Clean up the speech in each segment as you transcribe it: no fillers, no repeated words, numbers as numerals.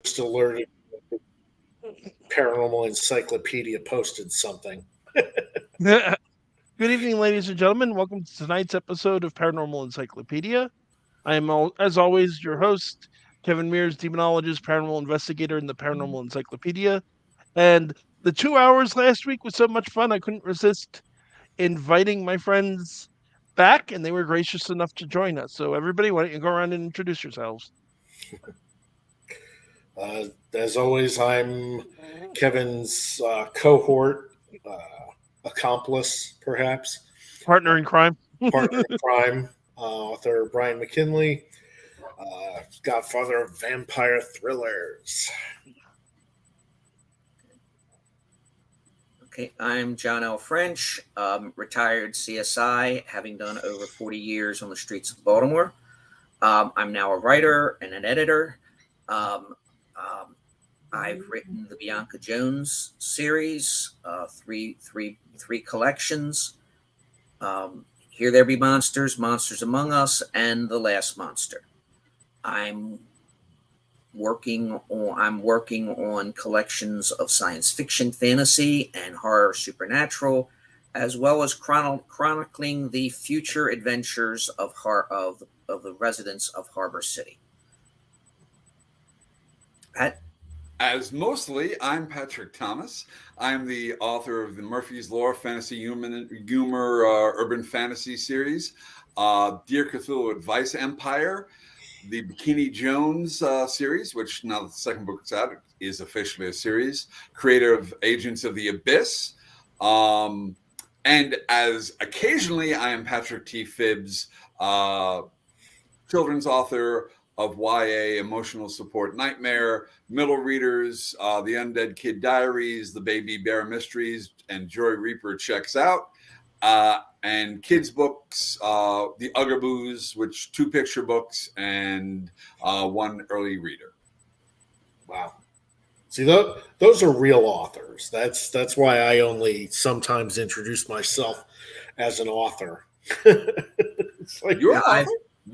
just alerted Paranormal Encyclopedia posted something. Good evening, ladies and gentlemen. Welcome to tonight's episode of Paranormal Encyclopedia. I am, as always, your host, Kevin Mears, demonologist, paranormal investigator in the Paranormal Encyclopedia. And the 2 hours last week was so much fun, I couldn't resist inviting my friends back, and they were gracious enough to join us. So, everybody, why don't you go around and introduce yourselves? As always, I'm Kevin's cohort, accomplice, perhaps, Partner in crime. partner in crime, author Brian McKinley, godfather of vampire thrillers. Okay, I'm John L. French, retired CSI, having done over 40 years on the streets of Baltimore. I'm now a writer and an editor. I've written the Bianca Jones series, three collections. Here There Be Monsters, Monsters Among Us, and The Last Monster. I'm working on collections of science fiction, fantasy, and horror supernatural, as well as chronicling the future adventures of the residents of Harbor City. Pat? As mostly, I'm Patrick Thomas. I'm the author of the Murphy's Law Fantasy Humor Urban Fantasy series, Dear Cthulhu Advice Empire, the Bikini Jones series, which now the second book is out, is officially a series, creator of Agents of the Abyss. And as occasionally, I am Patrick T. Phibbs, children's author of YA Emotional Support Nightmare, Middle Readers, The Undead Kid Diaries, The Baby Bear Mysteries, and Joy Reaper Checks Out. And kids' books, The Uggaboos, which 2 picture books and 1 early reader. Wow. See, those are real authors. That's why I only sometimes introduce myself as an author. It's like, You're an author?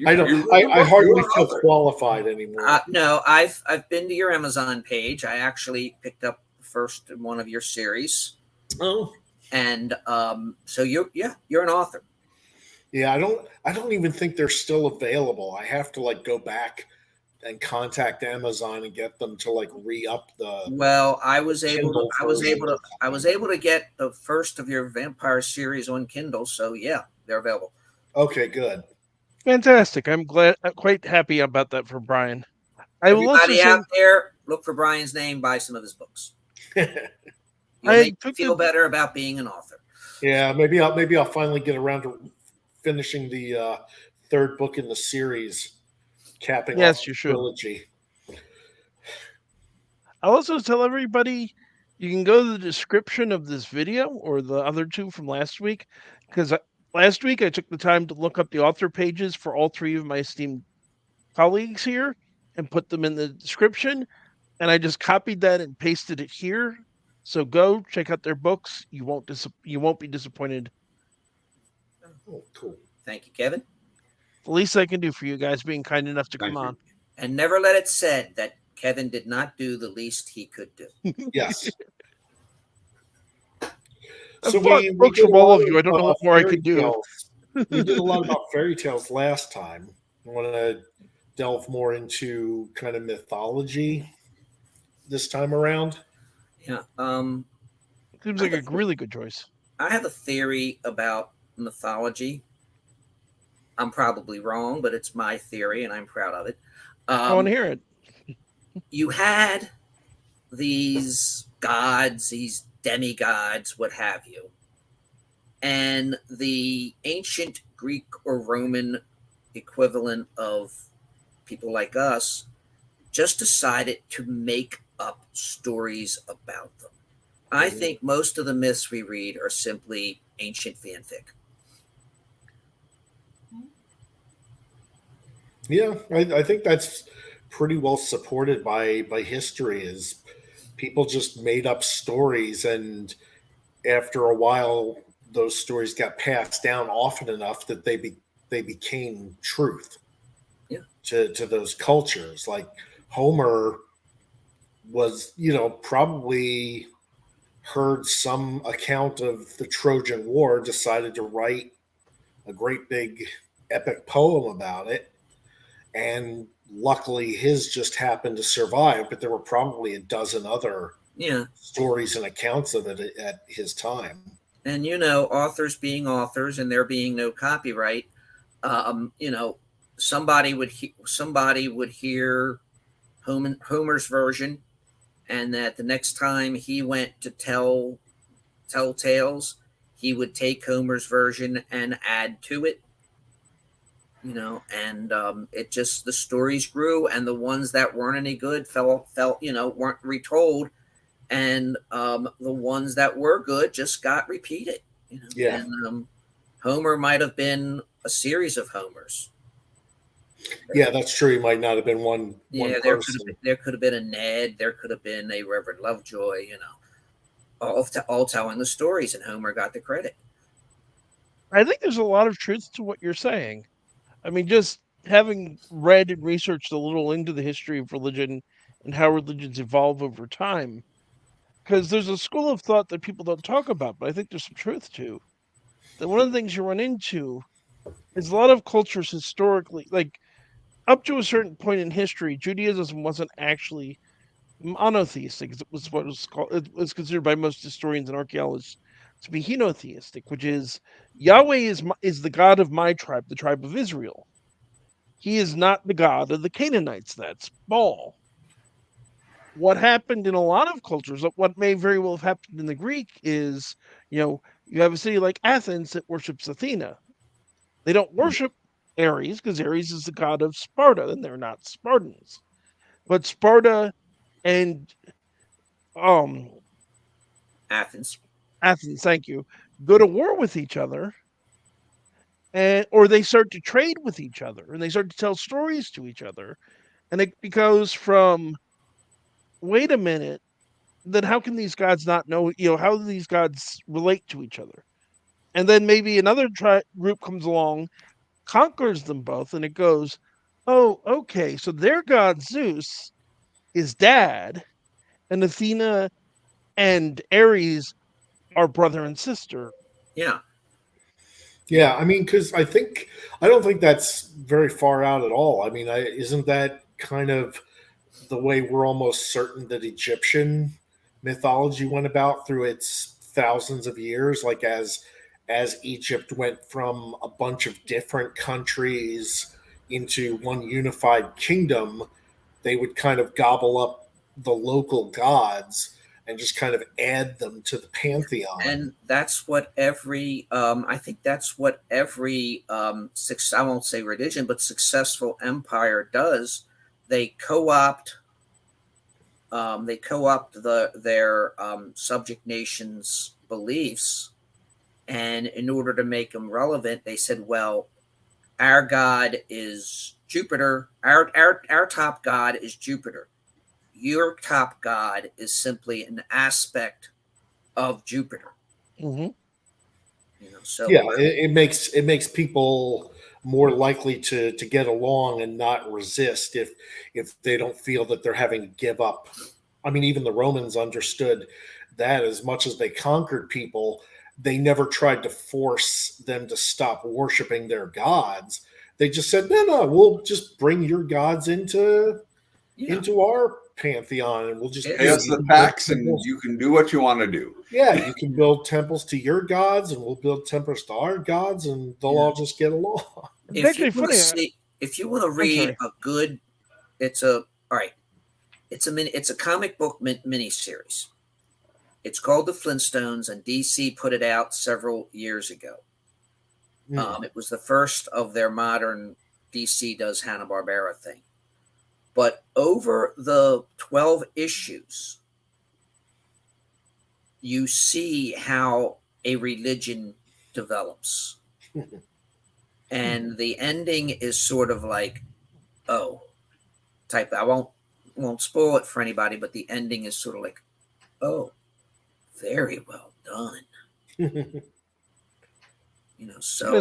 I hardly feel qualified anymore. No, I've been to your Amazon page. I actually picked up the first one of your series. Oh. And so you're an author. Yeah, I don't even think they're still available. I have to go back and contact Amazon and get them to re-up the. Well, I was able to get the first of your vampire series on Kindle, so yeah, they're available. Okay, good. Fantastic. I'm quite happy about that for Brian. Everybody out there, look for Brian's name, buy some of his books. You'll make me feel better about being an author. Yeah, maybe I'll finally get around to finishing the third book in the series, capping off the trilogy. I'll also tell everybody you can go to the description of this video or the other 2 from last week, because last week I took the time to look up the author pages for all 3 of my esteemed colleagues here and put them in the description, and I just copied that and pasted it here. So go check out their books. You won't be disappointed. Oh, cool. Thank you, Kevin. The least I can do for you guys, being kind enough to come on. And never let it said that Kevin did not do the least he could do. Yes. So we books from all of you. I don't know what more I could do. We did a lot about fairy tales last time. I want to delve more into kind of mythology this time around. Yeah. Seems like a really good choice. I have a theory about mythology. I'm probably wrong, but it's my theory, and I'm proud of it. I want to hear it. You had these gods, these demigods, what have you, and the ancient Greek or Roman equivalent of people like us just decided to make up stories about them. I think most of the myths we read are simply ancient fanfic. Yeah, I think that's pretty well supported by history. Is people just made up stories, and after a while, those stories got passed down often enough that they became truth. Yeah. To those cultures. Like Homer was, probably heard some account of the Trojan War, decided to write a great big epic poem about it. And luckily, his just happened to survive, but there were probably a dozen other Yeah. stories and accounts of it at his time. And authors being authors, and there being no copyright, somebody would hear Homer's version, and that the next time he went to tell tales, he would take Homer's version and add to it. And it just, the stories grew, and the ones that weren't any good weren't retold, and the ones that were good just got repeated. Yeah. And Homer might have been a series of Homers. Yeah, that's true. He might not have been one person. There could have been a Ned. There could have been a Reverend Lovejoy. All telling the stories, and Homer got the credit. I think there's a lot of truth to what you're saying. I mean, just having read and researched a little into the history of religion and how religions evolve over time, because there's a school of thought that people don't talk about, but I think there's some truth to. That one of the things you run into is a lot of cultures historically, like up to a certain point in history, Judaism wasn't actually monotheistic. It was what was called. It was considered by most historians and archaeologists to be henotheistic, which is Yahweh is the God of my tribe, the tribe of Israel. He is not the God of the Canaanites. That's Baal. What happened in a lot of cultures, what may very well have happened in the Greek, is you have a city like Athens that worships Athena. They don't worship Ares because Ares is the god of Sparta, and they're not Spartans. But Sparta and Athens, thank you, go to war with each other, or they start to trade with each other, and they start to tell stories to each other, and it goes from, wait a minute, then how can these gods not know? How do these gods relate to each other? And then maybe another group comes along, conquers them both, and it goes, oh, okay, so their god Zeus is dad, and Athena and Ares are brother and sister. Yeah. Yeah, I mean, because I don't think that's very far out at all. I mean, isn't that kind of the way we're almost certain that Egyptian mythology went about through its thousands of years? Like as Egypt went from a bunch of different countries into one unified kingdom, they would kind of gobble up the local gods and just kind of add them to the pantheon. And that's what I think that's what every I won't say religion, but successful empire does. They co-opt their subject nations' beliefs, and in order to make them relevant, they said, well, our god is Jupiter. Our top god is Jupiter. Your top god is simply an aspect of Jupiter. Mm-hmm. So yeah, it makes people more likely to get along and not resist if they don't feel that they're having to give up. I mean, even the Romans understood that as much as they conquered people, they never tried to force them to stop worshiping their gods. They just said, no, we'll just bring your gods into our pantheon, and we'll just pay us the tax, and you can do what you want to do. Yeah, you can build temples to your gods, and we'll build temples to our gods, and they'll all just get along. It's actually funny. If you want to read a good, it's a comic book mini series. It's called The Flintstones, and DC put it out several years ago. It was the first of their modern DC does Hanna-Barbera thing. But over the 12 issues, you see how a religion develops. And the ending is sort of like, I won't spoil it for anybody, but the ending is sort of like, very well done. So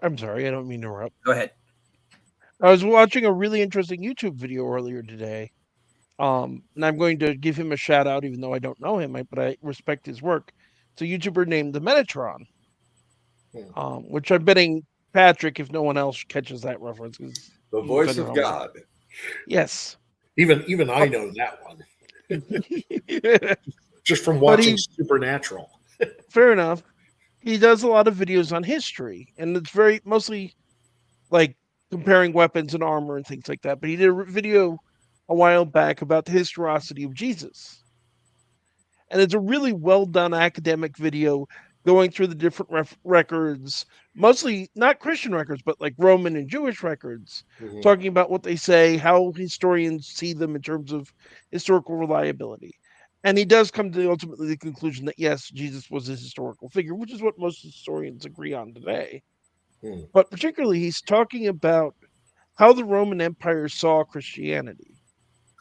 I'm sorry, I don't mean to interrupt. Go ahead. I was watching a really interesting YouTube video earlier today And I'm going to give him a shout out, even though I don't know him, but I respect his work. It's a YouTuber named the Metatron, which I'm betting Patrick, if no one else catches that reference, because The voice of God. Yes. Even I know that one just from But watching Supernatural. fair enough. He does a lot of videos on history, and it's very mostly like comparing weapons and armor and things like that. But he did a video a while back about the historicity of Jesus. And it's a really well done academic video going through the different records, mostly not Christian records, but like Roman and Jewish records, talking about what they say, how historians see them in terms of historical reliability. And he does come to ultimately the conclusion that yes, Jesus was a historical figure, which is what most historians agree on today. But particularly, he's talking about how the Roman Empire saw Christianity,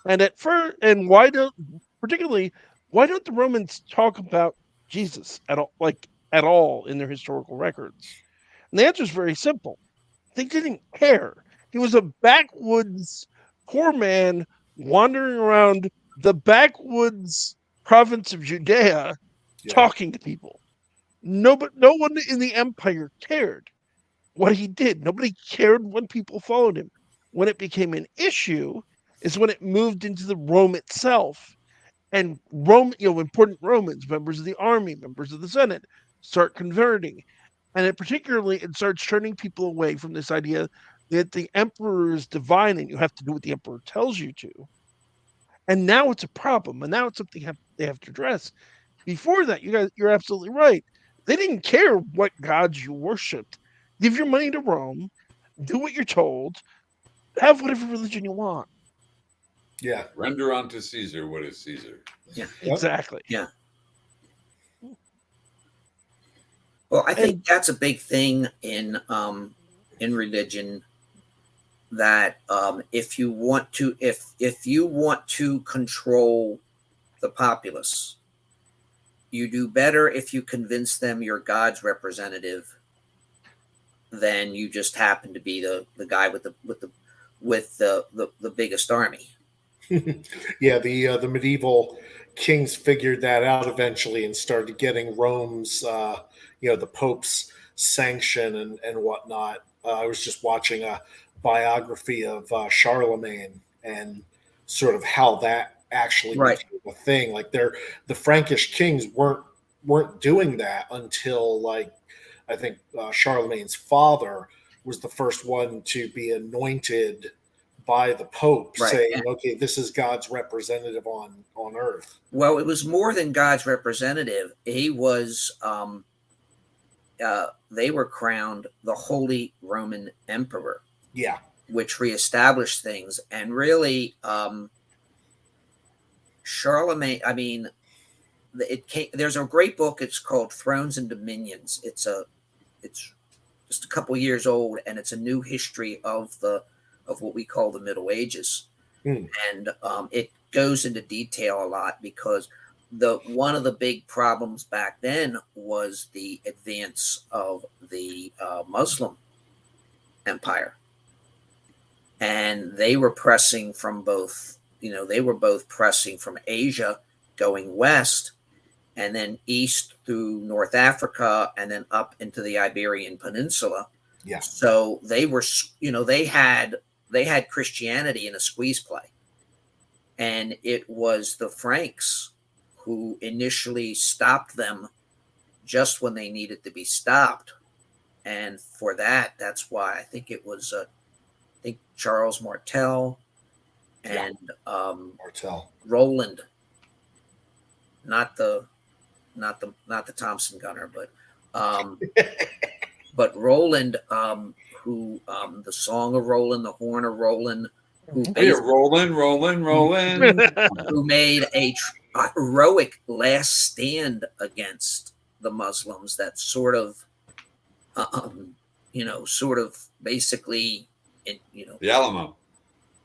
and at first, and why don't the Romans talk about Jesus at all, at all in their historical records? And the answer is very simple: they didn't care. He was a backwoods poor man wandering around the backwoods province of Judea, talking to people. No one in the empire cared what he did. Nobody cared when people followed him. When it became an issue is when it moved into the Rome itself. And Rome, important Romans, members of the army, members of the Senate, start converting. And it starts turning people away from this idea that the emperor is divine and you have to do what the emperor tells you to. And now it's a problem. And now it's something they have to address. Before that, you're absolutely right. They didn't care what gods you worshipped. Give your money to Rome, do what you're told, have whatever religion you want. Yeah. Render unto Caesar what is Caesar. Yeah. Exactly. Yeah. Well, I think that's a big thing in religion, that if you want to control the populace, you do better if you convince them you're God's representative than you just happen to be the guy with the biggest army. Yeah, the medieval kings figured that out eventually and started getting Rome's, the Pope's sanction and whatnot. I was just watching a biography of Charlemagne and sort of how that actually became a thing. Like the Frankish kings weren't doing that until I think Charlemagne's father was the first one to be anointed by the Pope, saying, "Okay, this is God's representative on earth." Well, it was more than God's representative. He was. They were crowned the Holy Roman Emperor. Yeah, which reestablished things, and really, Charlemagne. I mean, there's a great book. It's called Thrones and Dominions. It's just a couple years old, and it's a new history of what we call the Middle Ages, and it goes into detail a lot, because one of the big problems back then was the advance of the Muslim empire, and they were pressing from both. They were both pressing from Asia, going west, and then east through North Africa, and then up into the Iberian Peninsula. Yeah. So they were, they had Christianity in a squeeze play, and it was the Franks who initially stopped them just when they needed to be stopped, and for that's why I think it was Charles Martel and Roland, not the Thompson gunner, but Roland, who the Song of Roland, the Horn of Roland, who who made a heroic last stand against the Muslims. That sort of basically, the Alamo.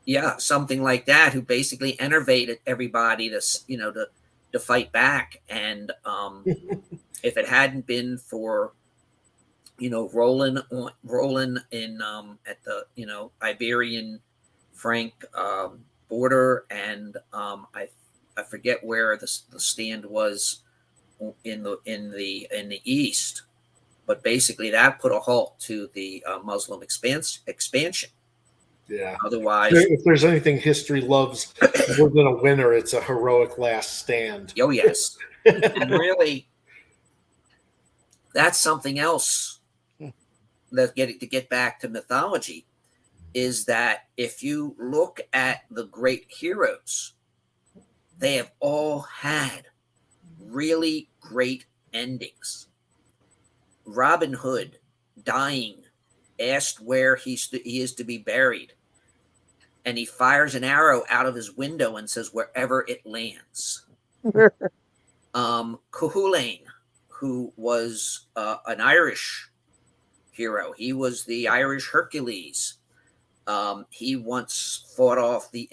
Yeah, something like that. Who basically enervated everybody to fight back, and if it hadn't been for Roland in at the Iberian Frank border, and I forget where the stand was in the east, but basically that put a halt to the Muslim expansion. Yeah. Otherwise, If there's anything history loves more than a winner, it's a heroic last stand. oh yes, and really, that's something else. To get back to mythology, is that if you look at the great heroes, they have all had really great endings. Robin Hood, dying, asked where he is to be buried, and he fires an arrow out of his window and says, "Wherever it lands." Cuchulainn, who was an Irish hero, he was the Irish Hercules. He once fought off the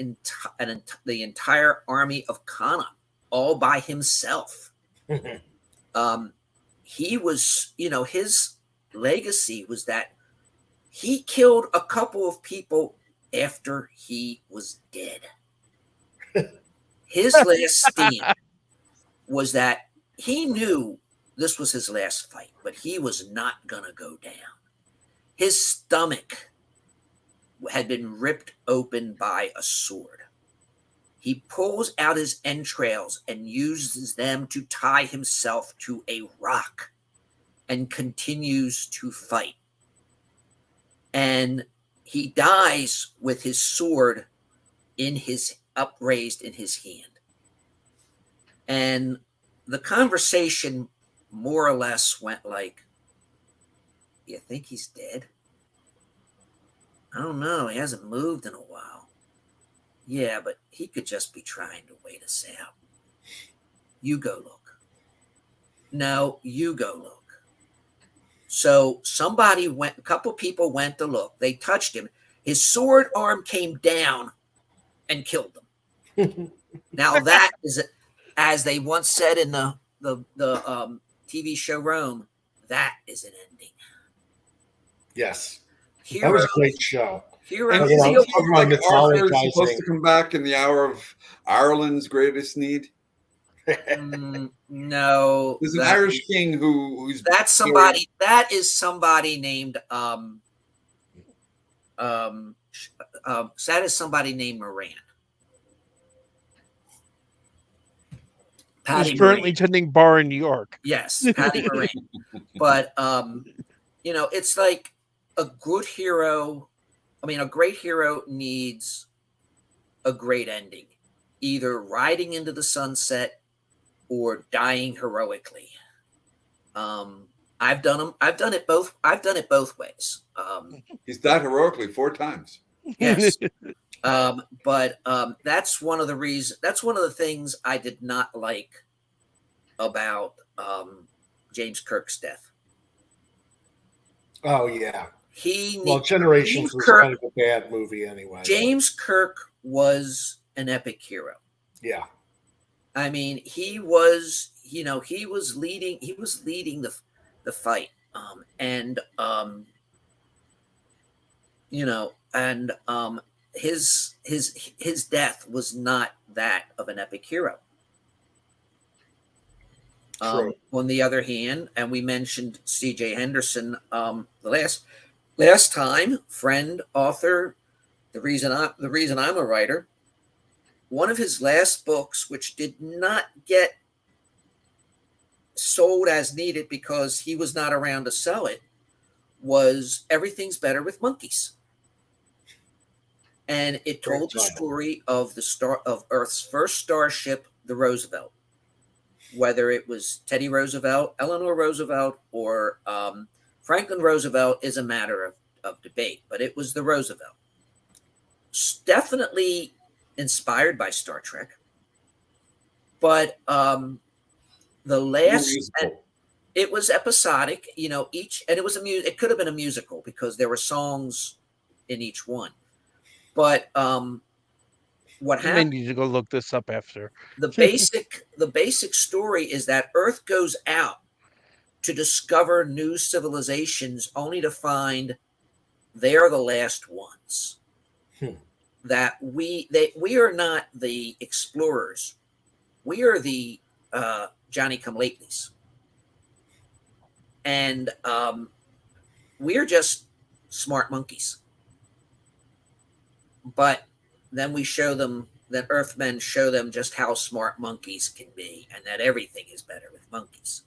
entire army of Cana all by himself. He was, his legacy was that he killed a couple of people after he was dead. His last stand was that he knew this was his last fight, but he was not going to go down. His stomach had been ripped open by a sword. He pulls out his entrails and uses them to tie himself to a rock and continues to fight. And he dies with his sword upraised in his hand. And the conversation more or less went like, "You think he's dead?" "I don't know. He hasn't moved in a while." "Yeah, but he could just be trying to wait us out." "You go look." "No, you go look." So a couple people went to look. They touched him. His sword arm came down and killed them. Now that is, as they once said in the TV show Rome, that is an ending. Yes. Heroes, That was a great show. Heroes, And You know, does it look like Arthur is supposed to come back in the hour of Ireland's greatest need? no. There's an Irish king who's That's somebody. That is somebody named. That is somebody named Moran. He's currently tending bar in New York. Yes, Patty Moran. But it's like a good hero. I mean, a great hero needs a great ending, either riding into the sunset or dying heroically. I've done them. I've done it both. I've done it both ways. He's died heroically 4 times. Yes. But that's one of the reasons. That's one of the things I did not like about James Kirk's death. Oh yeah. James Generations was Kirk, kind of a bad movie anyway. James Kirk was an epic hero. Yeah. I mean, he was leading the fight. His death was not that of an epic hero. On the other hand, and we mentioned C.J. Henderson the last time, friend, author, the reason I'm a writer, one of his last books, which did not get sold as needed because he was not around to sell it, was Everything's Better with Monkeys. And it told the story of of Earth's first starship, the Roosevelt. Whether it was Teddy Roosevelt, Eleanor Roosevelt, or Franklin Roosevelt is a matter of debate, but it was the Roosevelt. Definitely inspired by Star Trek. But it was episodic, and it was it could have been a musical because there were songs in each one. But what happened? I need to go look this up after. The basic story is that Earth goes out to discover new civilizations, only to find they're the last ones. that we are not the explorers. We are the Johnny come latelys, and we're just smart monkeys. But then we show them that Earthmen show them just how smart monkeys can be, and that everything is better with monkeys.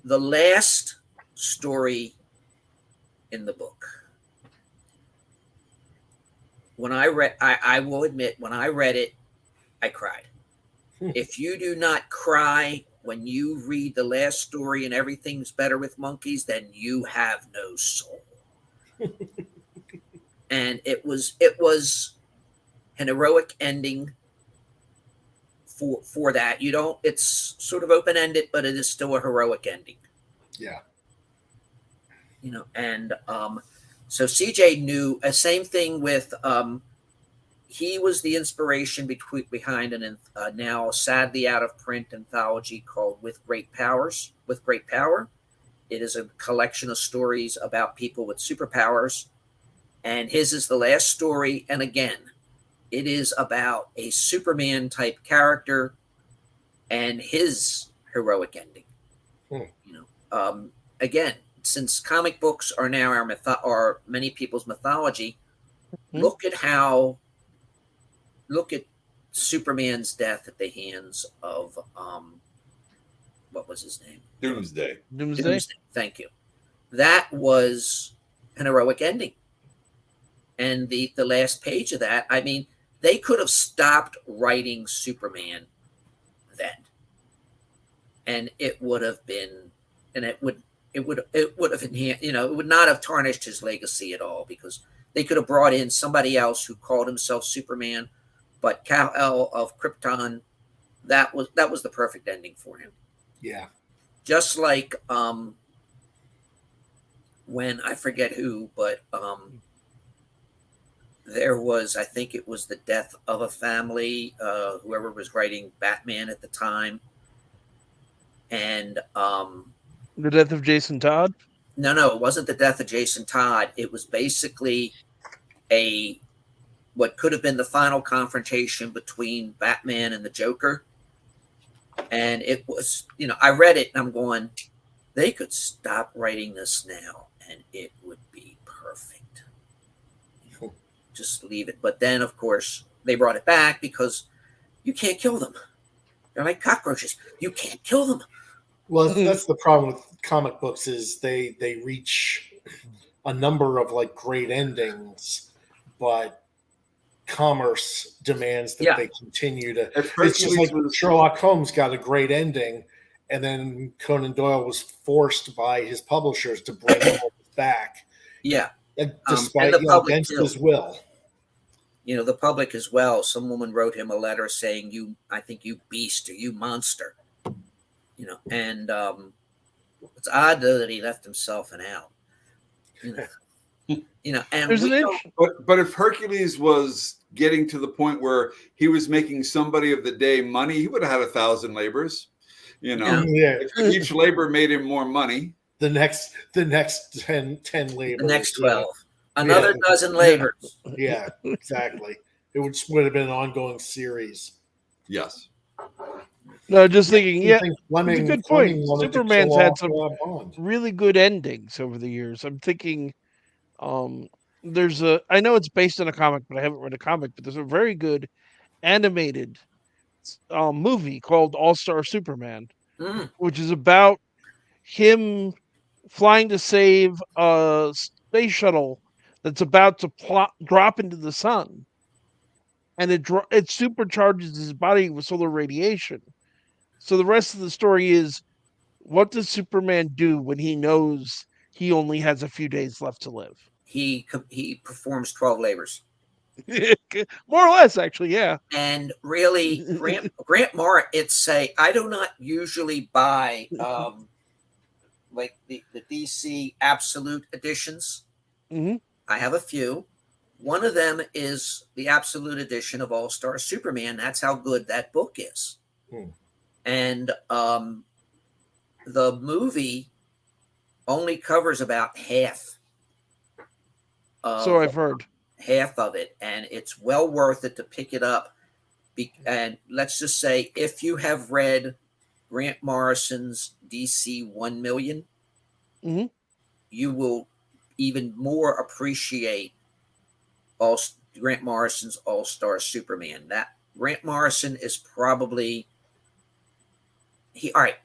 The last story in the book, when I read, I will admit, when I read it, I cried. If you do not cry when you read the last story and everything's better with monkeys, then you have no soul. And it was an heroic ending for that. You don't, it's sort of open-ended, but it is still a heroic ending. Yeah. You know, and so CJ knew a same thing with he was the inspiration behind an now sadly out of print anthology called With Great Power. It is a collection of stories about people with superpowers, and his is the last story. And again, it is about a Superman type character and his heroic ending. You know, again, since comic books are now are many people's mythology, look at Superman's death at the hands of what was his name? Doomsday. Thank you. That was an heroic ending. And the last page of that, I mean, they could have stopped writing Superman then, and it would have been, and it would have enhanced, you know, it would not have tarnished his legacy at all, because they could have brought in somebody else who called himself Superman, but Kal-El of Krypton, that was the perfect ending for him. Yeah. Just like when I forget who, but there was, I think it was the death of a family, whoever was writing Batman at the time, and The death of Jason Todd? No, it wasn't the death of Jason Todd. It was basically what could have been the final confrontation between Batman and the Joker. And it was, you know, I read it and I'm going, they could stop writing this now and it would be perfect. You know, just leave it. But then, of course, they brought it back because you can't kill them. They're like cockroaches. You can't kill them. Well, that's the problem with comic books, is they reach a number of like great endings, but commerce demands that they continue to. It's just like Sherlock Holmes got a great ending, and then Conan Doyle was forced by his publishers to bring him back. Yeah, despite against his will. You know, the public as well. Some woman wrote him a letter saying, I think you beast, or you monster. You know, and it's odd though that he left himself an out. You know, and but if Hercules was getting to the point where he was making somebody of the day money, he would have had 1,000 labors. You know, if each labor made him more money. The next 10 labors. The next 12. Another dozen labors. Yeah, exactly. It would have been an ongoing series. Yes. No, just thinking, it's a good point. Superman's had some really good endings over the years. I'm thinking, I know it's based on a comic, but I haven't read a comic, but there's a very good animated movie called All-Star Superman, which is about him flying to save a space shuttle that's about to drop into the sun, and it supercharges his body with solar radiation. So the rest of the story is, what does Superman do when he knows he only has a few days left to live? He performs 12 labors. More or less, actually, yeah. And really, Grant Morrison, I do not usually buy like the DC Absolute editions. Mm-hmm. I have a few. One of them is the Absolute edition of All-Star Superman. That's how good that book is. And the movie only covers about half. So I've heard. half of it, and it's well worth it to pick it up. And let's just say, if you have read Grant Morrison's DC 1 Million, Mhm. you will even more appreciate Grant Morrison's All-Star Superman. That Grant Morrison is probably all right,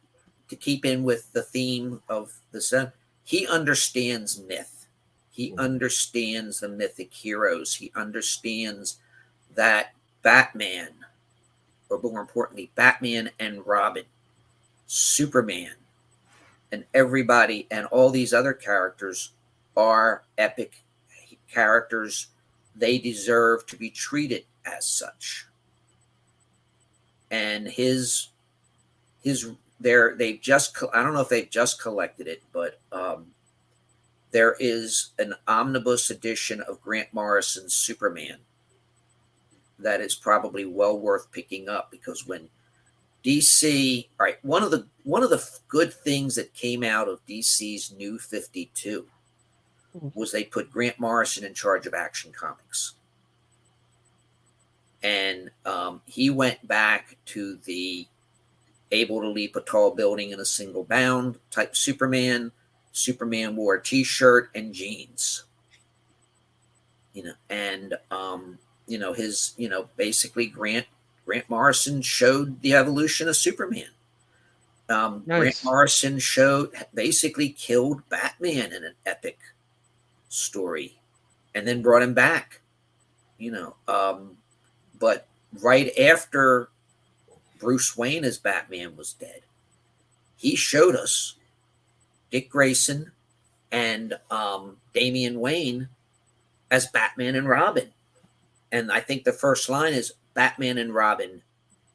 to keep in with the theme of the sun, he understands myth. He understands the mythic heroes. He understands that Batman, or more importantly, Batman and Robin, Superman, and everybody, and all these other characters are epic characters. They deserve to be treated as such. And they've just, I don't know if they've just collected it, but there is an omnibus edition of Grant Morrison's Superman that is probably well worth picking up, because when DC, all right, one of the good things that came out of DC's New 52 was they put Grant Morrison in charge of Action Comics. And he went back to the able to leap a tall building in a single bound type Superman. Superman wore a t-shirt and jeans. And basically Grant Morrison showed the evolution of Superman. Nice. Grant Morrison basically killed Batman in an epic story, and then brought him back. But right after Bruce Wayne as Batman was dead, he showed us Dick Grayson and Damian Wayne as Batman and Robin. And I think the first line is, Batman and Robin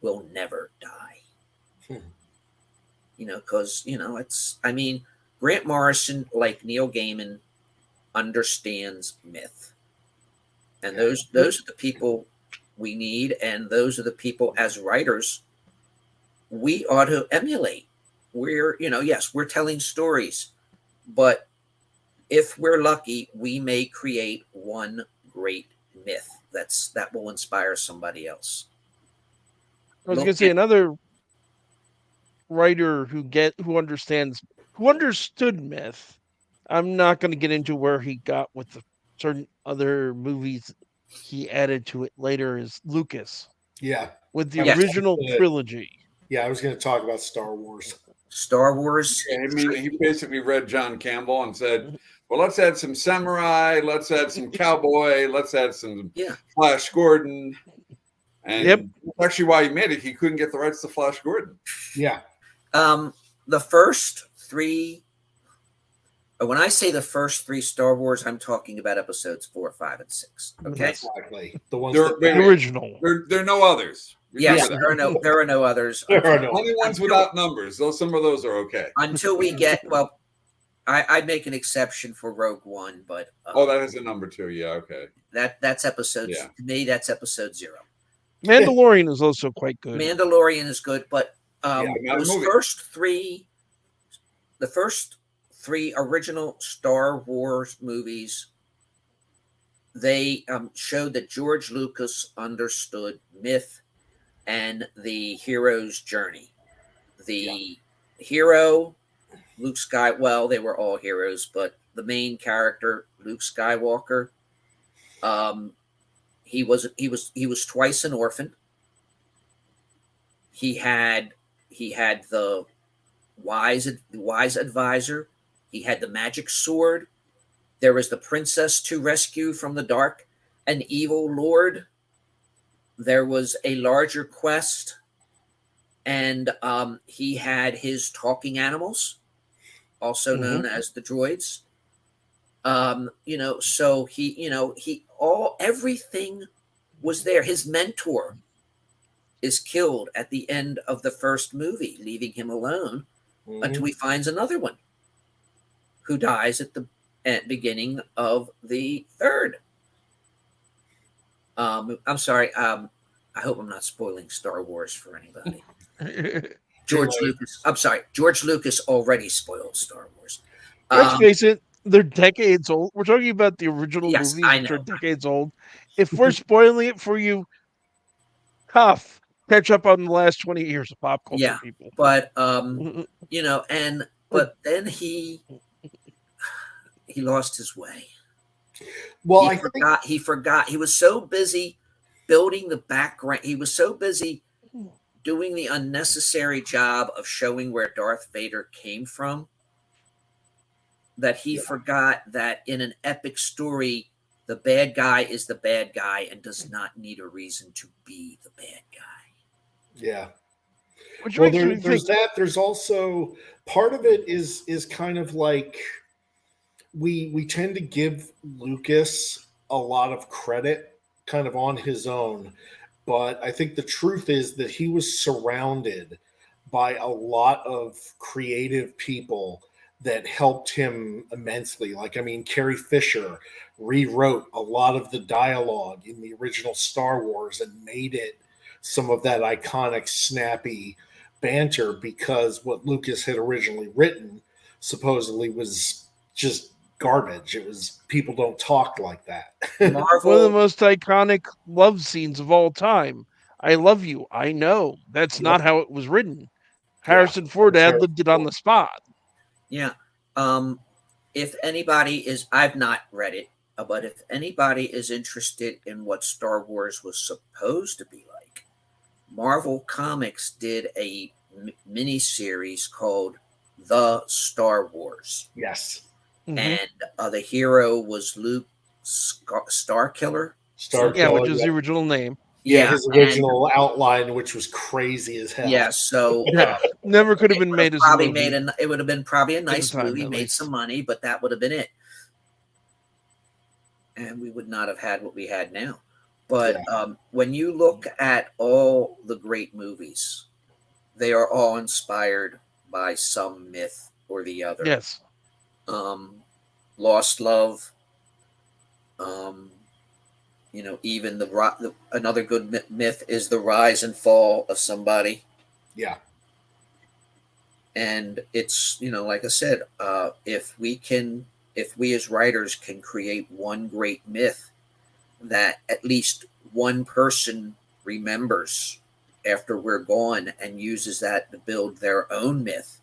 will never die. Because, Grant Morrison, like Neil Gaiman, understands myth. And those are the people we need, and those are the people as writers we ought to emulate. Yes, we're telling stories, but if we're lucky, we may create one great myth that will inspire somebody else. I was going to say, another writer who understood myth. I'm not going to get into where he got with the certain other movies he added to it later, is Lucas. Yeah. With the original trilogy. Yeah, I was going to talk about Star Wars. Star Wars. I mean, he basically read John Campbell and said, well, let's add some samurai, let's add some cowboy, let's add some Flash Gordon. And that's actually why he made it. He couldn't get the rights to Flash Gordon. Yeah. The first three, when I say the first three Star Wars, I'm talking about episodes 4, 5, and 6. Okay. Exactly. The ones the original. There are no others. Yes, there are no others. Only ones without numbers. Some of those are okay. Until we get, I'd make an exception for Rogue One, but that has a number too. Yeah, okay. That's episode. To me, that's episode 0. Mandalorian is also quite good. Mandalorian is good, but the first three original Star Wars movies, they showed that George Lucas understood myth and the hero's journey. The hero, Luke Skywalker, they were all heroes, but the main character, Luke Skywalker, he was twice an orphan. He had the wise advisor. He had the magic sword. There was the princess to rescue from the dark, an evil lord. There was a larger quest, and he had his talking animals, also known as the droids. So everything was there. His mentor is killed at the end of the first movie, leaving him alone until he finds another one who dies at the beginning of the third. I'm sorry. I hope I'm not spoiling Star Wars for anybody. George Lucas already spoiled Star Wars. Let's face it, They're decades old. We're talking about the original Yes, movies, I which are know. decades old. If we're spoiling it for you, tough. Catch up on the last 20 years of pop culture, Yeah, people. but but then he lost his way. Well, He I think forgot. He forgot. He was so busy building the background. He was so busy doing the unnecessary job of showing where Darth Vader came from that he forgot that in an epic story, the bad guy is the bad guy and does not need a reason to be the bad guy. yeah. Which Well, makes me there's think. that. There's also part of it is kind of like we tend to give Lucas a lot of credit kind of on his own, but I think the truth is that he was surrounded by a lot of creative people that helped him immensely. Like, I mean, Carrie Fisher rewrote a lot of the dialogue in the original Star Wars and made it some of that iconic, snappy banter because what Lucas had originally written supposedly was just garbage. It was people don't talk like that. One of the Marvel, most iconic love scenes of all time. I love you. I know. That's not how it was written. Harrison Ford It's ad Harrison libbed it on Ford. the spot. yeah. If anybody is, I've not read it, but if anybody is interested in what Star Wars was supposed to be like, Marvel Comics did a mini series called The Star Wars, Yes. Mhm. and the hero was Luke Starkiller. Star Yeah, which Killer. is the original name. Yeah, his and original outline, which was crazy as hell. yeah, so Yeah, never could have been made as a probably movie. it would have been probably a nice time, movie, at made least. some money, but that would have been it, and we would not have had what we had now. But when you look at all the great movies, they are all inspired by some myth or the other. Yes. Lost Love. Even another good myth is the rise and fall of somebody. Yeah. And it's, like I said, if we as writers can create one great myth that at least one person remembers after we're gone and uses that to build their own myth,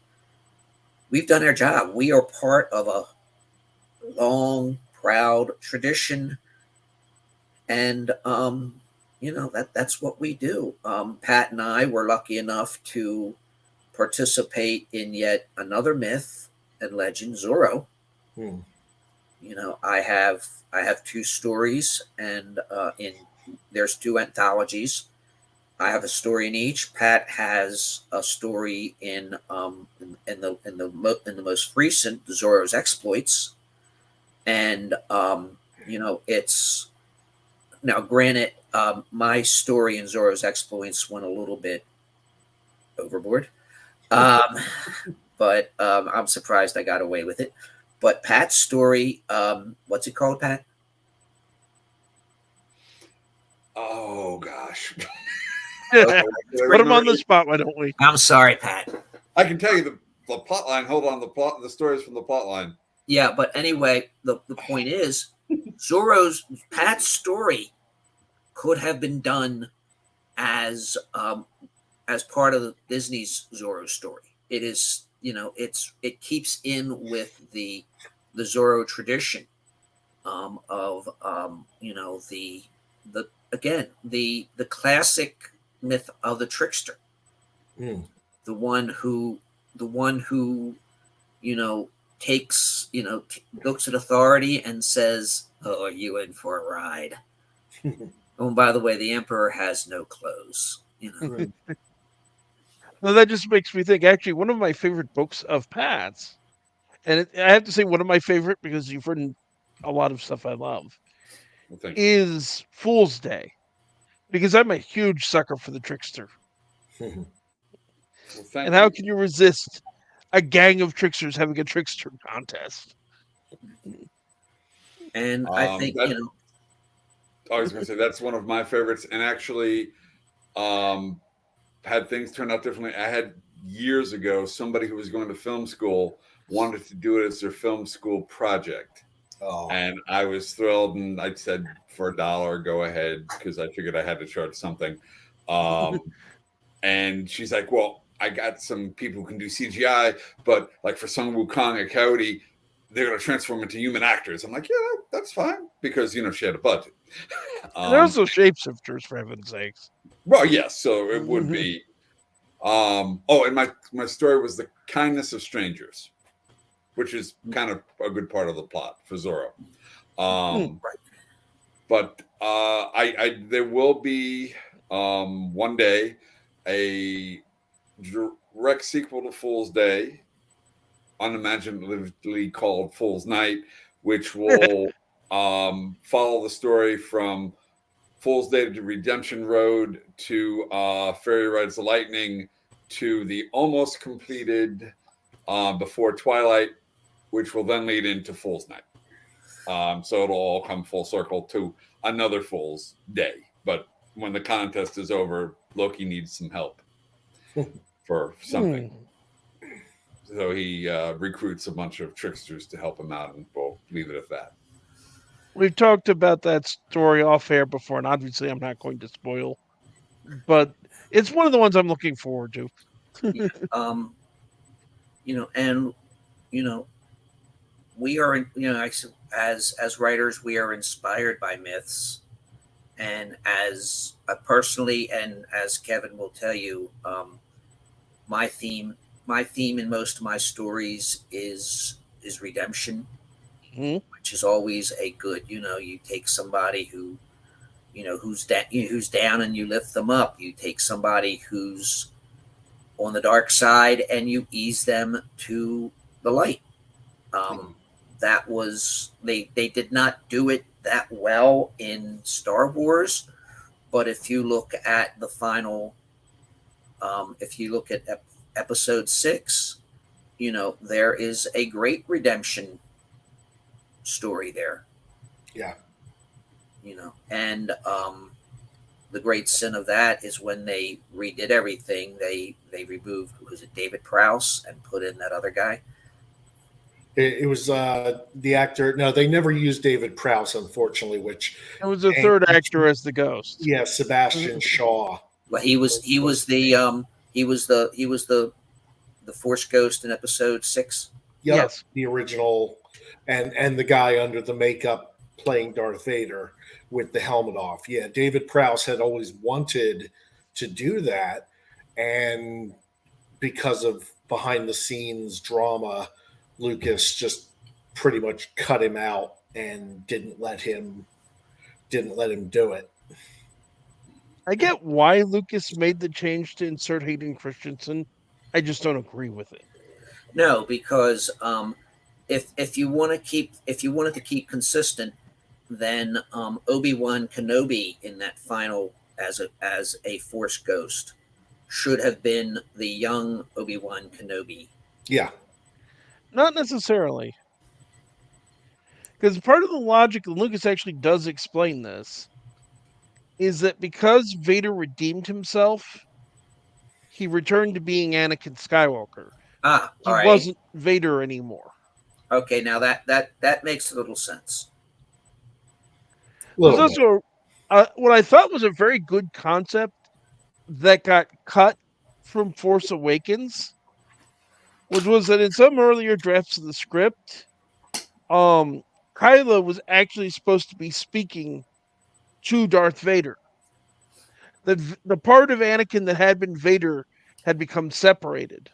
we've done our job. We are part of a long, proud tradition, and that's what we do. Pat and I were lucky enough to participate in yet another myth and legend, Zorro. I have two stories, and there's two anthologies. I have a story in each. Pat has a story in the most recent, Zorro's Exploits, and it's now granted, my story in Zorro's Exploits went a little bit overboard, but I'm surprised I got away with it. But Pat's story, what's it called, Pat? Oh gosh. Put him on the spot, why don't we? I'm sorry, Pat. I can tell you the plot line. Hold on, the stories from the plot line. Yeah, but anyway, the point is, Pat's story could have been done as part of Disney's Zorro story. It is, it keeps in with the Zorro tradition of the classic myth of the trickster, the one who takes looks at authority and says, "Oh, are you in for a ride?" Oh, and by the way, the emperor has no clothes. Well, that just makes me think. Actually, one of my favorite books of Pat's, and I have to say one of my favorite because you've written a lot of stuff I love, is Fool's Day, because I'm a huge sucker for the trickster. And how can you resist a gang of tricksters having a trickster contest? And I think I was going to say that's one of my favorites, and actually had things turn out differently. I had years ago somebody who was going to film school wanted to do it as their film school project. Oh, And I was thrilled, and I said, for $1, go ahead, because I figured I had to charge something. And she's like, well, I got some people who can do CGI, but like for Sung Wukong and Coyote, they're going to transform into human actors. I'm like, yeah, that's fine, because, she had a budget. And they're also shapeshifters, for heaven's sakes. Well, yes, so it would be. And my story was the kindness of strangers, which is kind of a good part of the plot for Zorro. But there will be one day a direct sequel to Fool's Day, unimaginatively called Fool's Night, which will follow the story from Fool's Day to Redemption Road to Fairy Rides the Lightning to the almost completed Before Twilight, which will then lead into Fool's Night. So it'll all come full circle to another Fool's Day. But when the contest is over, Loki needs some help for something. So he recruits a bunch of tricksters to help him out, and we'll leave it at that. We've talked about that story off air before, and obviously I'm not going to spoil, but it's one of the ones I'm looking forward to. We are, as writers, we are inspired by myths, and as personally, and as Kevin will tell you, my theme in most of my stories is redemption, which is always a good. You take somebody who, who's down, and you lift them up. You take somebody who's on the dark side, and you ease them to the light. That was they did not do it that well in Star Wars, but if you look at the final, if you look at episode 6, there is a great redemption story there. Yeah. And the great sin of that is when they redid everything, they removed, was it David Prowse, and put in that other guy. It was the actor. No, they never used David Prowse, unfortunately. Which it was the third actor as the ghost. Yeah, Sebastian Shaw. Well, he was the Force Ghost in episode 6. Yep, Yes, the original, and the guy under the makeup playing Darth Vader with the helmet off. Yeah, David Prowse had always wanted to do that, and because of behind the scenes drama, Lucas just pretty much cut him out and didn't let him do it. I get why Lucas made the change to insert Hayden Christensen. I just don't agree with it. No, because if you wanted to keep consistent, then Obi-Wan Kenobi in that final as a Force Ghost should have been the young Obi-Wan Kenobi. Yeah. Not necessarily. Because part of the logic, and Lucas actually does explain this, is that because Vader redeemed himself, he returned to being Anakin Skywalker. He wasn't Vader anymore. Okay, now that makes a little sense. There's also what I thought was a very good concept that got cut from Force Awakens, which was that in some earlier drafts of the script, Kylo was actually supposed to be speaking to Darth Vader. The part of Anakin that had been Vader had become separated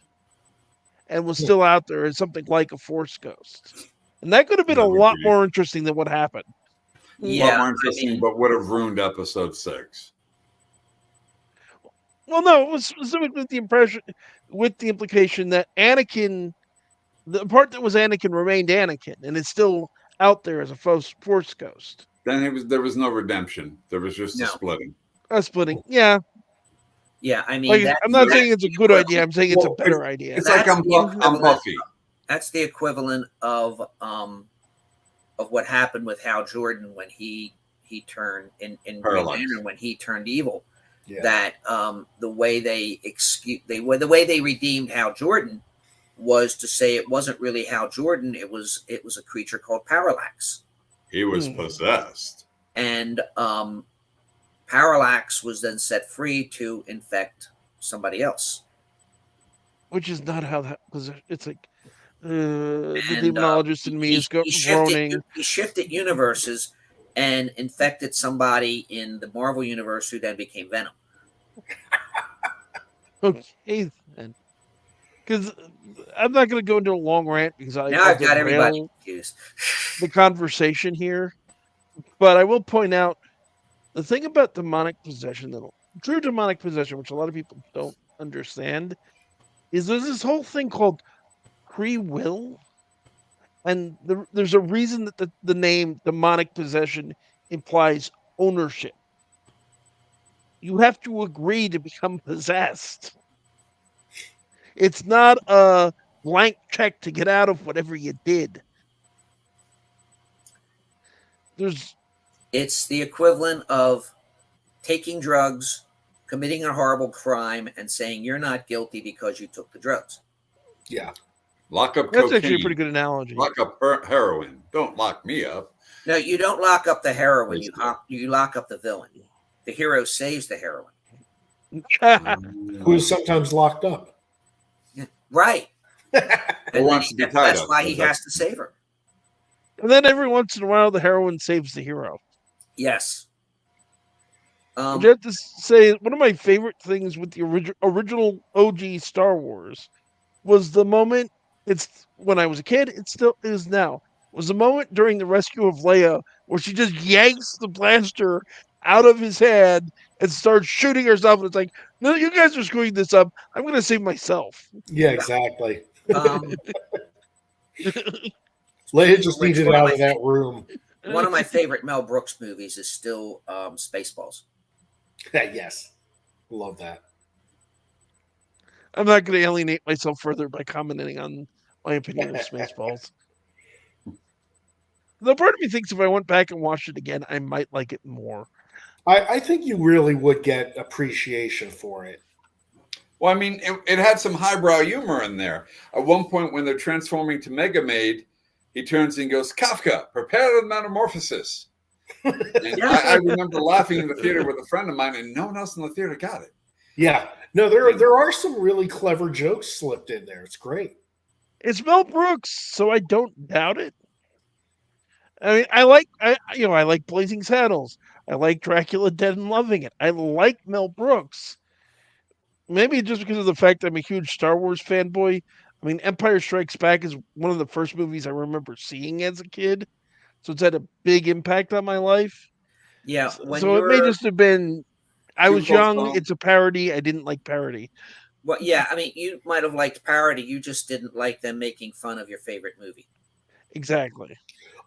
and was still out there as something like a Force Ghost. And that could have been a lot more interesting than what happened. Yeah, a lot more interesting, but would have ruined episode 6. Well, no, it was specific with the implication that Anakin, the part that was Anakin remained Anakin, and it's still out there as a Force Ghost. Then there was no redemption. There was just a splitting. A splitting, yeah. Yeah, I mean, I'm not saying it's a good idea. I'm saying it's a better idea. It's like I'm Buffy. That's the equivalent of what happened with Hal Jordan when he turned in Green Lantern, when he turned evil. Yeah. That the way they redeemed Hal Jordan was to say it wasn't really Hal Jordan. It was a creature called Parallax. He was possessed. And Parallax was then set free to infect somebody else. Which is not how that was. It's like the And, demonologist in me is groaning. He shifted universes and infected somebody in the Marvel universe who then became Venom. Okay, then. Because I'm not going to go into a long rant because Now I've got everybody confused. The conversation here, but I will point out the thing about demonic possession, true demonic possession, which a lot of people don't understand, is there's this whole thing called free will, and there's a reason that the name demonic possession implies ownership. You have to agree to become possessed. It's not a blank check to get out of whatever you did. It's the equivalent of taking drugs, committing a horrible crime, and saying you're not guilty because you took the drugs. Yeah. Lock up That's cocaine. actually a pretty good analogy. Lock up heroin. Don't lock me up. No, you don't lock up the heroin. You lock up the villain. The hero saves the heroine. Who is sometimes locked up. Right. Who wants to be tied That's up? why he has to save her. And then every once in a while, the heroine saves the hero. Yes. I have to say, one of my favorite things with the original OG Star Wars was the moment, it's when I was a kid, it still is now, was the moment during the rescue of Leia where she just yanks the blaster out of his hand and starts shooting herself. And it's like, no, you guys are screwing this up. I'm going to save myself. Yeah, exactly. Leia just needed out of that room. One of my favorite Mel Brooks movies is still Spaceballs. Yes. Love that. I'm not going to alienate myself further by commenting on my opinion of Spaceballs. Though part of me thinks if I went back and watched it again, I might like it more. I think you really would get appreciation for it. Well, I mean, it had some highbrow humor in there. At one point, when they're transforming to Mega Maid, he turns and goes, "Kafka, prepare the metamorphosis." And I remember laughing in the theater with a friend of mine, and no one else in the theater got it. Yeah. No, there are some really clever jokes slipped in there. It's great. It's Mel Brooks, so I don't doubt it. I mean, I like Blazing Saddles. I like Dracula Dead and Loving It. I like Mel Brooks. Maybe just because of the fact I'm a huge Star Wars fanboy. I mean, Empire Strikes Back is one of the first movies I remember seeing as a kid. So it's had a big impact on my life. Yeah. So it may just have been, I was young, it's a parody. I didn't like parody. Well, yeah, I mean, you might have liked parody. You just didn't like them making fun of your favorite movie. Exactly.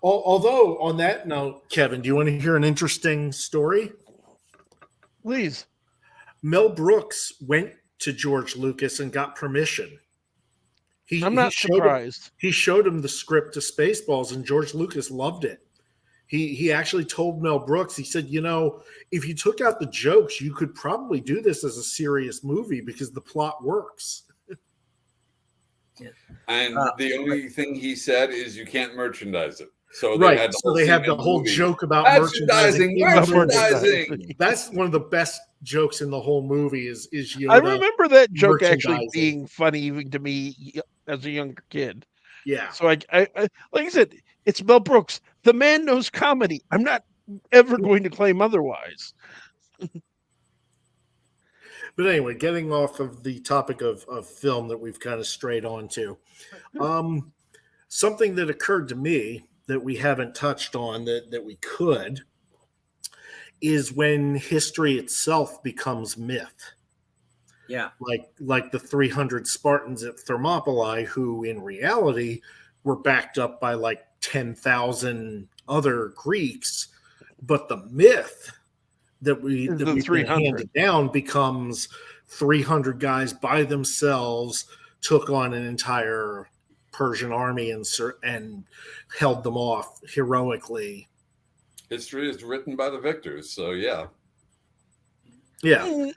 Although, on that note, Kevin, do you want to hear an interesting story? Please. Mel Brooks went to George Lucas and got permission. I'm not surprised. He showed him the script to Spaceballs, and George Lucas loved it. He actually told Mel Brooks, he said, if you took out the jokes, you could probably do this as a serious movie because the plot works. Yeah. And the only thing he said is you can't merchandise it. So they had the whole joke about merchandising. That's one of the best jokes in the whole movie is Yoda. I remember that joke actually being funny even to me as a younger kid. Yeah. So I like I said, it's Mel Brooks. The man knows comedy. I'm not ever going to claim otherwise. But anyway, getting off of the topic of film that we've kind of strayed on to, something that occurred to me that we haven't touched on that we could is when history itself becomes myth. Yeah. Like the 300 Spartans at Thermopylae, who in reality were backed up by like 10,000 other Greeks, but the myth that we've been handed down becomes 300 guys by themselves took on an entire Persian army and held them off heroically. History is written by the victors, so yeah. Yeah.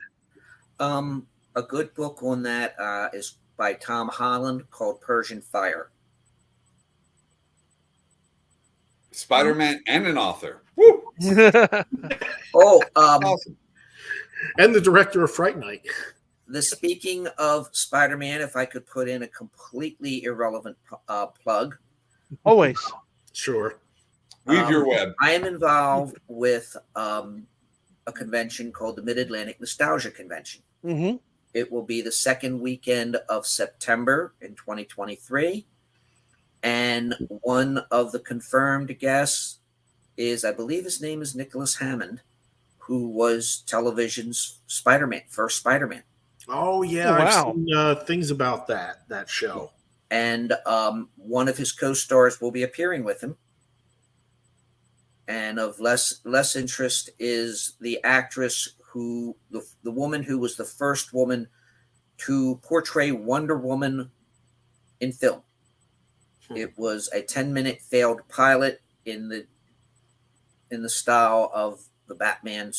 A good book on that is by Tom Holland called Persian Fire. Spider-Man and an author. Woo! Oh, Awesome. And the director of Fright Night. speaking of Spider-Man, if I could put in a completely irrelevant plug. Always. Sure. Weave your web. I am involved with a convention called the Mid-Atlantic Nostalgia Convention. Mm-hmm. It will be the second weekend of September in 2023. And one of the confirmed guests is, I believe his name is Nicholas Hammond, who was television's Spider-Man, first Spider-Man. Oh yeah, Oh, wow. I've seen things about that show. And one of his co-stars will be appearing with him. And of less interest is the actress who the woman who was the first woman to portray Wonder Woman in film. It was a 10-minute failed pilot in the style of the Batman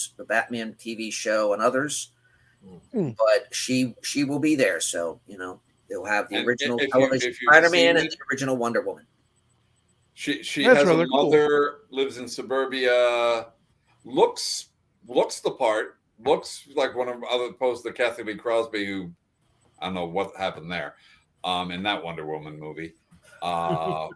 TV show and others. Mm. But she will be there, so they'll have the And original if television you've Spider-Man seen and the original Wonder Woman. She That's has a rather cool. mother, lives in suburbia, looks the part, looks like one of other opposed to Kathy Lee Crosby, who I don't know what happened there, in that Wonder Woman movie. But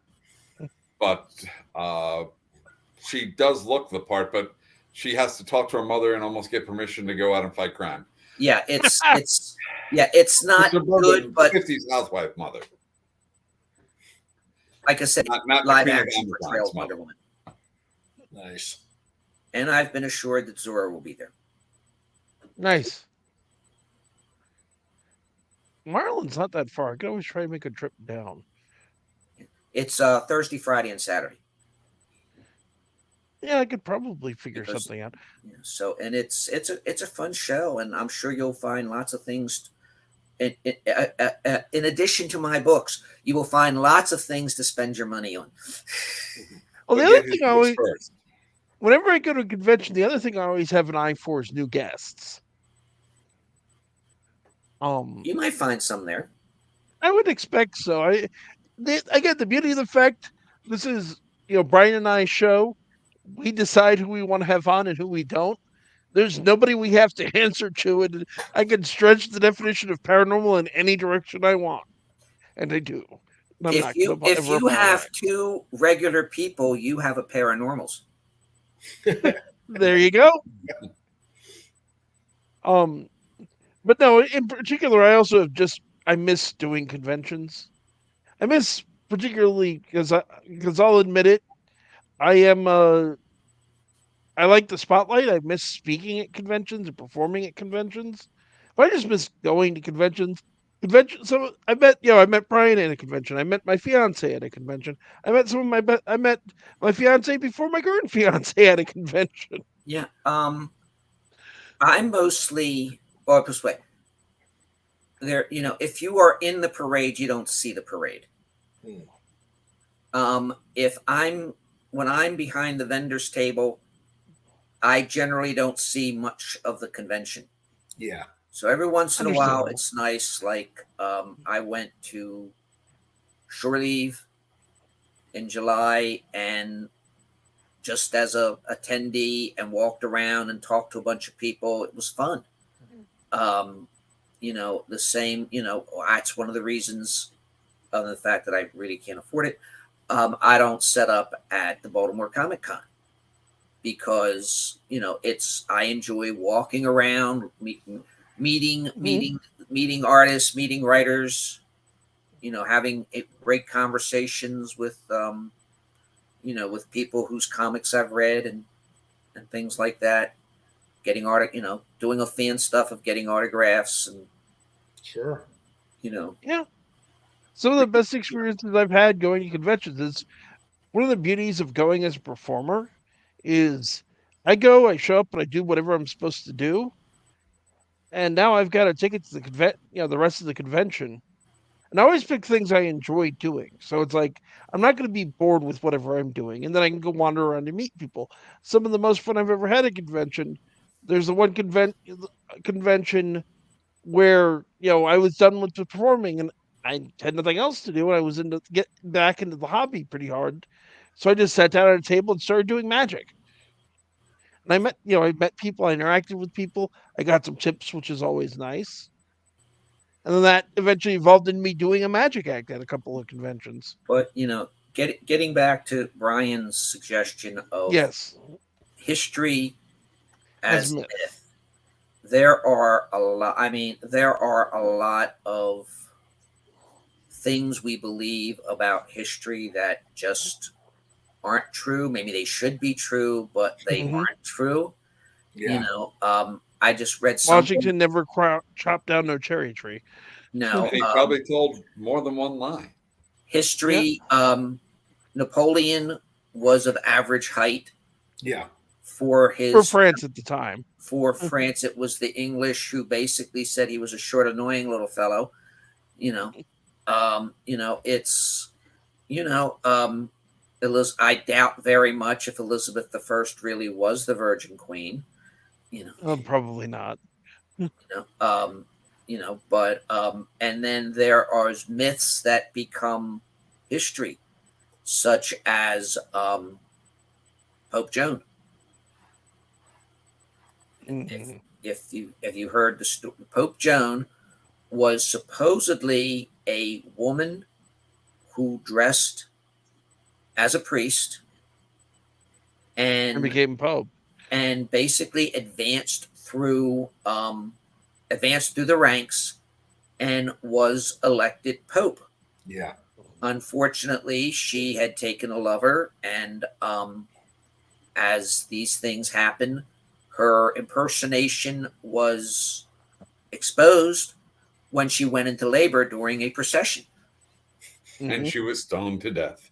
she does look the part, but she has to talk to her mother and almost get permission to go out and fight crime. Yeah, it's not good, but 50s housewife mother. like I said, Not live the Queen of action Amazon's portrayal of mother. Wonder Woman. Nice. And I've been assured that Zora will be there. Nice. Maryland's not that far. I could always try to make a trip down. It's Thursday, Friday, and Saturday. Yeah, I could probably figure Because- something out. Yeah, so, and it's a fun show, and I'm sure you'll find lots of things. In addition to my books, you will find lots of things to spend your money on. Well, the But other get his thing I books always, first. whenever I go to a convention, the other thing I always have an eye for is new guests. You might find some there. I would expect so. I get the beauty of the fact this is Brian and I's show. We decide who we want to have on and who we don't. There's nobody we have to answer to, and I can stretch the definition of paranormal in any direction I want, and I do. I'm If not you gonna ever have two regular people, you have a paranormals. There you go. But no, in particular, I also I miss doing conventions. I miss particularly because I'll admit it, I like the spotlight. I miss speaking at conventions and performing at conventions. But I just miss going to conventions. So I met Brian at a convention. I met my fiance at a convention. I met my fiance before my current fiance at a convention. Yeah. I'm mostly this way. There, if you are in the parade, you don't see the parade. When I'm behind the vendor's table, I generally don't see much of the convention. Yeah. So every once in a while, Understandable. it's nice. Like I went to Shore Leave in July, and just as a attendee, and walked around and talked to a bunch of people. It was fun. The same. That's one of the reasons, other than the fact that I really can't afford it. I don't set up at the Baltimore Comic Con because I enjoy walking around, meeting artists, meeting writers, having great conversations with with people whose comics I've read and things like that. Getting doing a fan stuff of getting autographs and Sure. Yeah. Some of the best experiences I've had going to conventions is one of the beauties of going as a performer is I show up, and I do whatever I'm supposed to do. And now I've got a ticket to the rest of the convention. And I always pick things I enjoy doing. So it's like, I'm not going to be bored with whatever I'm doing. And then I can go wander around and meet people. Some of the most fun I've ever had at a convention. There's the one convention where I was done with the performing and I had nothing else to do, and I was into get back into the hobby pretty hard. So I just sat down at a table and started doing magic. And I met people, I interacted with people, I got some tips, which is always nice. And then that eventually evolved in me doing a magic act at a couple of conventions. But getting back to Brian's suggestion of Yes, history as as myth. myth, there are a lot. I mean, there are a lot of things we believe about history that just aren't true. Maybe they should be true, but they Mhm. aren't true. Yeah. I just read something. Washington never chopped down no cherry tree. No, And he probably told more than one lie. history. Napoleon was of average height Yeah. for For France at the time. for France. It was the English who basically said he was a short, annoying little fellow. It's I doubt very much if Elizabeth I really was the Virgin Queen. Probably not. But and then there are myths that become history, such as Pope Joan. Mhm. If you heard the story, Pope Joan was supposedly a woman who dressed as a priest And and became Pope. basically advanced through the ranks and was elected Pope. Yeah. Unfortunately, she had taken a lover, and as these things happen, her impersonation was exposed when she went into labor during a procession. And Mhm. she was stoned to death.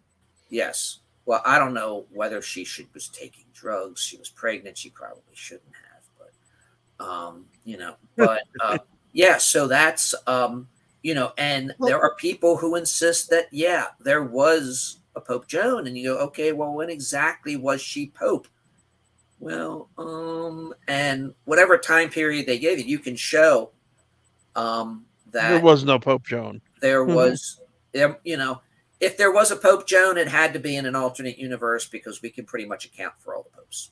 Yes. Well, I don't know whether she was taking drugs. She was pregnant. She probably shouldn't have, but yeah. So that's and there are people who insist that there was a Pope Joan, and you go, okay, well, when exactly was she Pope? Well, and whatever time period they gave you can show There that was no Pope Joan. there was, if there was a Pope Joan, it had to be in an alternate universe because we can pretty much account for all the popes.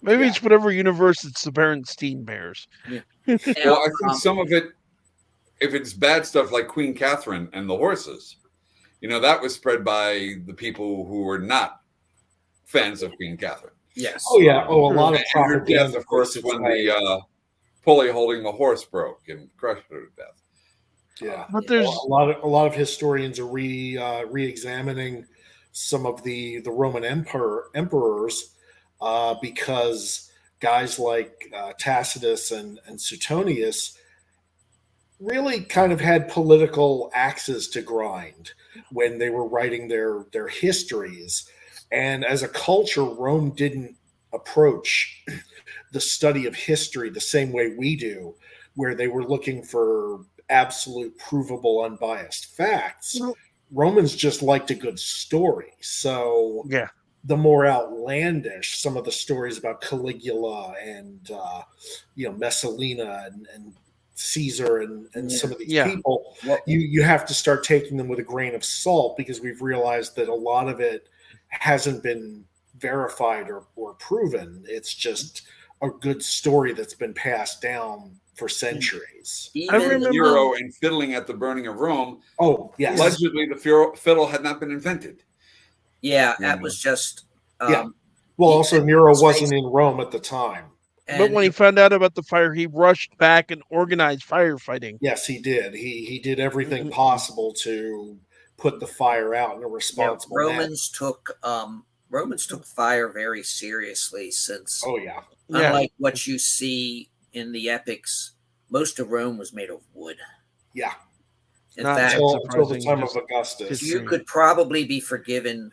Maybe Yeah. it's whatever universe it's the Berenstein Bears. Now, Well, I think some of it, if it's bad stuff like Queen Catherine and the horses, that was spread by the people who were not fans of Queen Catherine. yes. Oh yeah. Oh, a lot of And her propaganda. death, of course, versus when like- the pulley holding the horse broke and crushed her to death. yeah. But Yeah. there's a lot of historians are re-examining some of the Roman emperors because guys like Tacitus and Suetonius really kind of had political axes to grind when they were writing their histories, and as a culture, Rome didn't approach the study of history the same way we do, where they were looking for absolute, provable, unbiased facts. Well- Romans just liked a good story. So yeah. the more outlandish some of the stories about Caligula and Messalina and Caesar and some of these Yeah. people, Well, you have to start taking them with a grain of salt, because we've realized that a lot of it hasn't been verified or proven. It's just a good story that's been passed down for centuries. even remember- Nero and fiddling at the burning of Rome, Oh, yes. allegedly the fiddle had not been invented. that was just Yeah. Well, also, even Nero space- wasn't in Rome at the time. But when he found out about the fire, he rushed back and organized firefighting. Yes, he did. He did everything Mhm. possible to put the fire out in a responsible manner. Romans took fire very seriously, since Oh yeah. Yeah. unlike what you see in the epics, most of Rome was made of wood. Yeah. In Not fact, so- Until the surprising, time of just- Augustus. you could probably be forgiven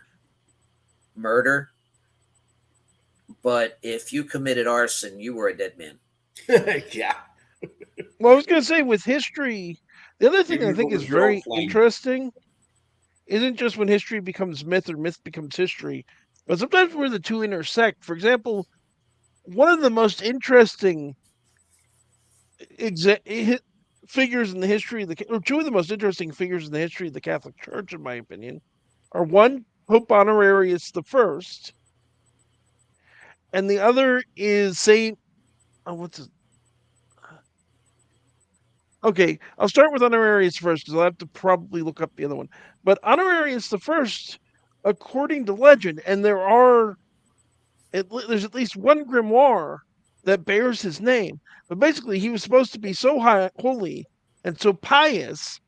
murder, but if you committed arson, you were a dead man. Yeah. Well, I was going to say, with history, the other thing Even I if think it is was very role-playing. interesting isn't just when history becomes myth or myth becomes history, but sometimes where the two intersect. For example, one of the most interesting figures in the history of or two of the most interesting figures in the history of the Catholic Church, in my opinion, are one, Pope Honorarius I, and the other is Saint. Oh, what's his? Okay, I'll start with Honorarius first because I'll have to probably look up the other one. But Honorarius I, according to legend, and there's at least one grimoire that bears his name. But basically, he was supposed to be so holy and so pious,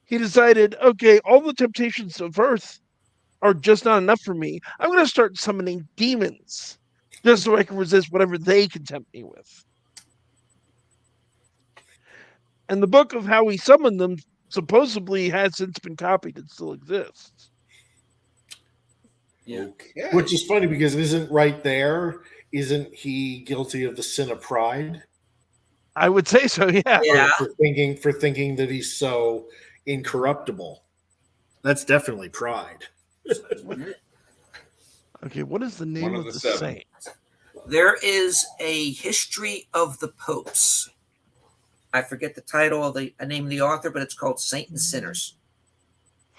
he decided, okay, all the temptations of earth are just not enough for me. I'm going to start summoning demons just so I can resist whatever they can tempt me with. And the book of how he summoned them supposedly has since been copied and still exists. Yeah. Okay. Which is funny because isn't he guilty of the sin of pride? I would say so, yeah. Yeah. For thinking that he's so incorruptible. That's definitely pride. Okay, what is the name One of of the the seven. saint? There is a history of the popes. I forget the title of the name of the author, but it's called Saint and Sinners.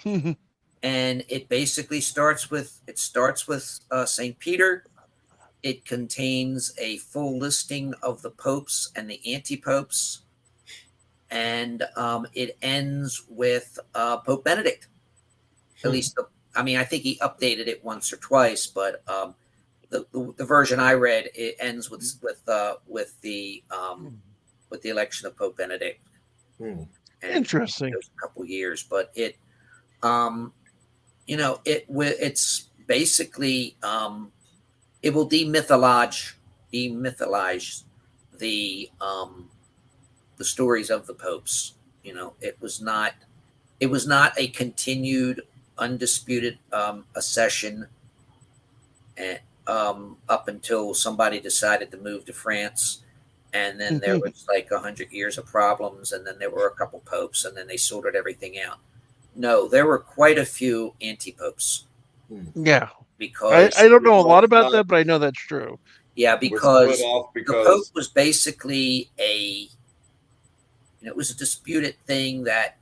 And it basically starts with Saint Peter. It contains a full listing of the popes and the anti-popes, and it ends with Pope Benedict. At least, I think he updated it once or twice, but the version I read, it ends with the election of Pope Benedict. And Interesting. it was a couple years, but it's basically it will demythologize the stories of the popes. It was not a continued, undisputed accession up until somebody decided to move to France. And then there was like 100 years of problems, and then there were a couple popes, and then they sorted everything out. No, there were quite a few anti-popes. Yeah. Because I don't know a lot about that, but I know that's true. Yeah, because off the Pope was basically it was a disputed thing that,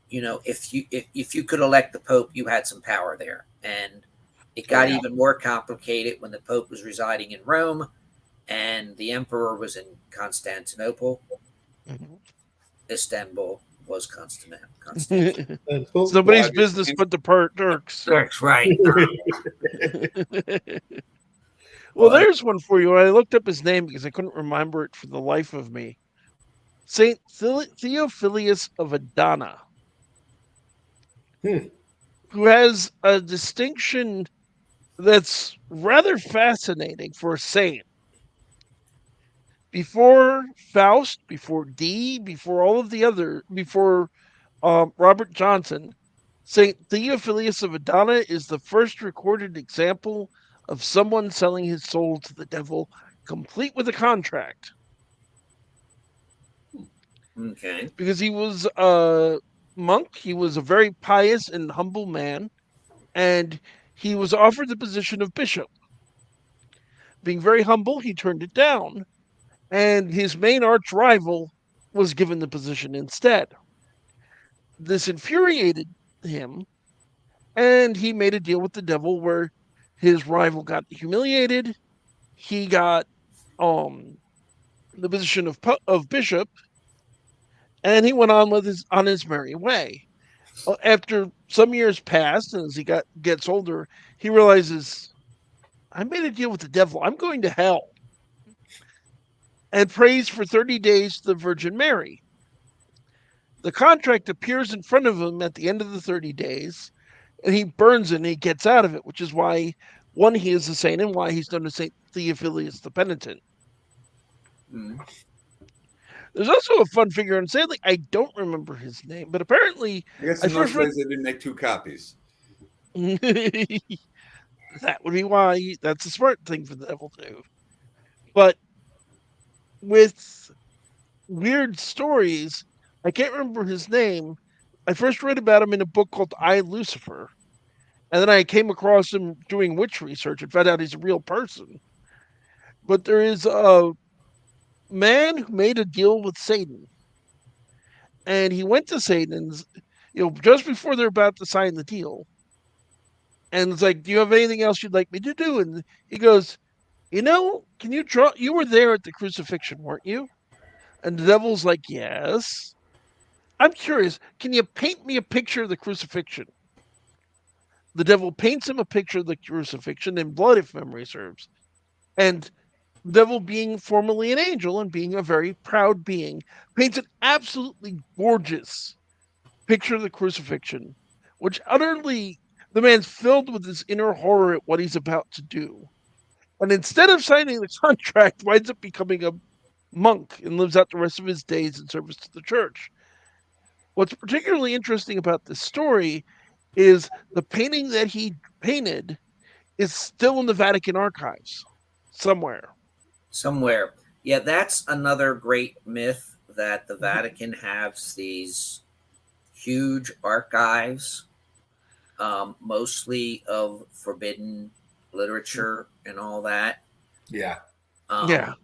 if you could elect the Pope, you had some power there. And it got even more complicated when the Pope was residing in Rome and the Emperor was in Constantinople. Mm-hmm. Istanbul was Constantinople. Somebody's business but the Turks. That's right. Well, there's one for you. I looked up his name because I couldn't remember it for the life of me. Saint Theophilus of Adana, who has a distinction that's rather fascinating for a saint. Before Faust, before Dee, before all of the other, before Robert Johnson, Saint Theophilus of Adana is the first recorded example of someone selling his soul to the devil, complete with a contract. Okay. Because he was a monk, he was a very pious and humble man, and he was offered the position of bishop. Being very humble, he turned it down, and his main arch rival was given the position instead. This infuriated him, and he made a deal with the devil where his rival got humiliated. He got the position of bishop, and he went on with his merry way. After some years passed, and as he gets older, he realizes, I made a deal with the devil. I'm going to hell. And prays for 30 days to the Virgin Mary. The contract appears in front of him at the end of the 30 days, and he burns it and he gets out of it, which is why, one, he is a saint, and why he's known as Saint Theophilus the Penitent. There's also a fun figure, and sadly, I don't remember his name, but apparently, I guess in most ways they didn't make two copies. That would be why that's a smart thing for the devil to do. But with weird stories, I can't remember his name. I first read about him in a book called I, Lucifer. And then I came across him doing witch research and found out he's a real person. But there is a man who made a deal with Satan. And he went to Satan's, just before they're about to sign the deal. And it's like, do you have anything else you'd like me to do? And he goes, can you draw? You were there at the crucifixion, weren't you? And the devil's like, yes. I'm curious, can you paint me a picture of the crucifixion? The devil paints him a picture of the crucifixion in blood, if memory serves. And the devil, being formerly an angel and being a very proud being, paints an absolutely gorgeous picture of the crucifixion, which utterly, the man's filled with this inner horror at what he's about to do. And instead of signing the contract, winds up becoming a monk and lives out the rest of his days in service to the church. What's particularly interesting about this story is the painting that he painted is still in the Vatican archives somewhere. Somewhere. Yeah, that's another great myth, that the Vatican has these huge archives, mostly of forbidden literature and all that. Yeah. Yeah.